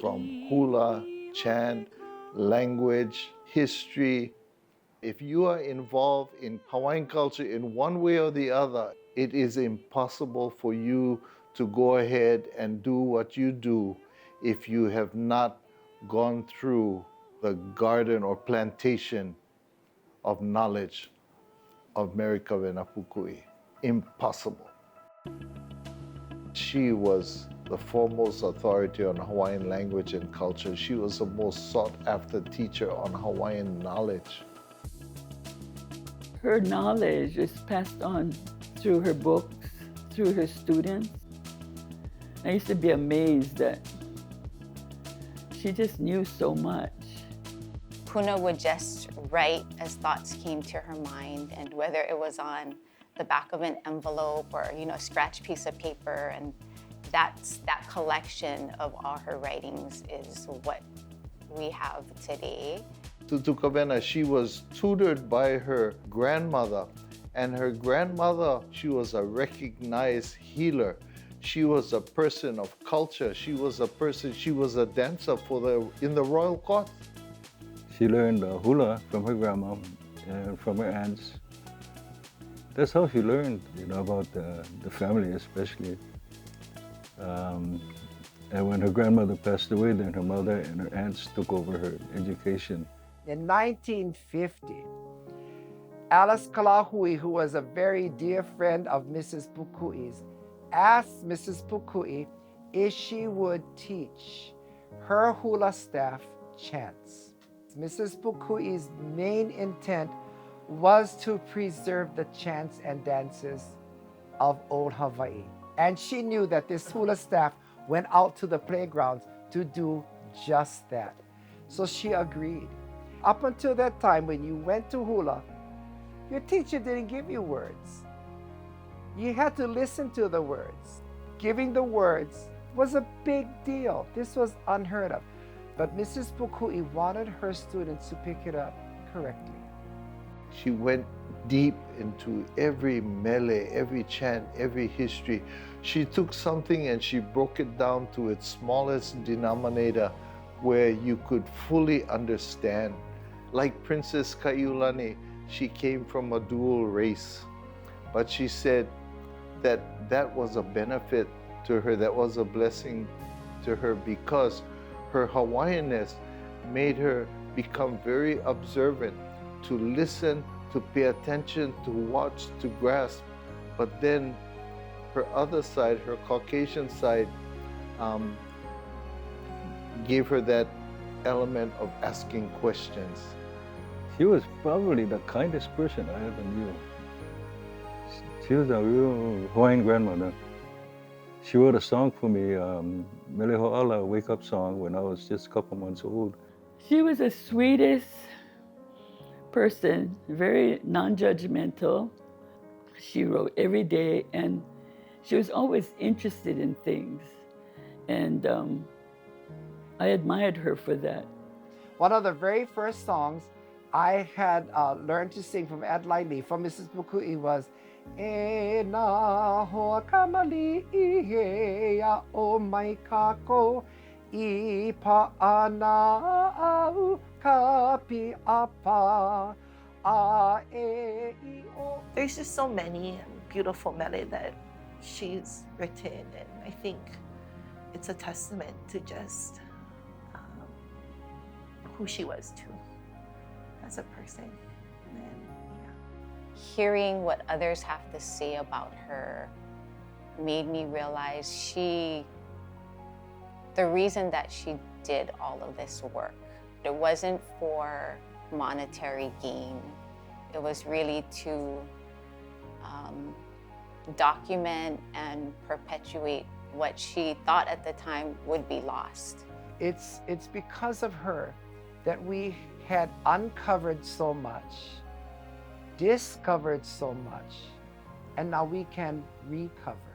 from hula, chant, language, history. If you are involved in Hawaiian culture in one way or the other, it is impossible for you to go ahead and do what you do if you have not gone through the garden or plantation of knowledge of Mary Kawena Pukui. Impossible. She was the foremost authority on Hawaiian language and culture. She was the most sought after teacher on Hawaiian knowledge. Her knowledge is passed on through her books, through her students. I used to be amazed that she just knew so much. Puna would just write as thoughts came to her mind, and whether it was on the back of an envelope or, a scratch piece of paper, and that collection of all her writings is what we have today. Tutu Kawena, she was tutored by her grandmother, and her grandmother, she was a recognized healer. She was a person of culture. She was a dancer in the royal court. She learned hula from her grandma and from her aunts. That's how she learned, about the family especially. And when her grandmother passed away, then her mother and her aunts took over her education. In 1950, Alice Kalahui, who was a very dear friend of Mrs. Pukui's, asked Mrs. Pukui if she would teach her hula staff chants. Mrs. Pukui's main intent was to preserve the chants and dances of old Hawaii. And she knew that this hula staff went out to the playgrounds to do just that. So she agreed. Up until that time, when you went to hula, your teacher didn't give you words. You had to listen to the words. Giving the words was a big deal. This was unheard of. But Mrs. Pukui wanted her students to pick it up correctly. She went deep into every mele, every chant, every history. She took something and she broke it down to its smallest denominator where you could fully understand. Like Princess Kaiulani, she came from a dual race, but she said that was a benefit to her, that was a blessing to her, because her Hawaiianness made her become very observant, to listen, to pay attention, to watch, to grasp. But then her other side, her Caucasian side, gave her that element of asking questions. She was probably the kindest person I ever knew. She was a real Hawaiian grandmother. She wrote a song for me, Mele Ho'ala, wake-up song, when I was just a couple months old. She was the sweetest person, very non-judgmental. She wrote every day, and she was always interested in things. And I admired her for that. One of the very first songs I had learned to sing from Adelaide from Mrs. Pukui was E na hoa kamali I ya o mai kako I pa'ana au kapi apa a e I o. There's just so many beautiful mele that she's written, and I think it's a testament to just who she was too as a person. And hearing what others have to say about her made me realize the reason that she did all of this work, it wasn't for monetary gain. It was really to document and perpetuate what she thought at the time would be lost. It's because of her that we had uncovered so much, discovered so much, and now we can recover.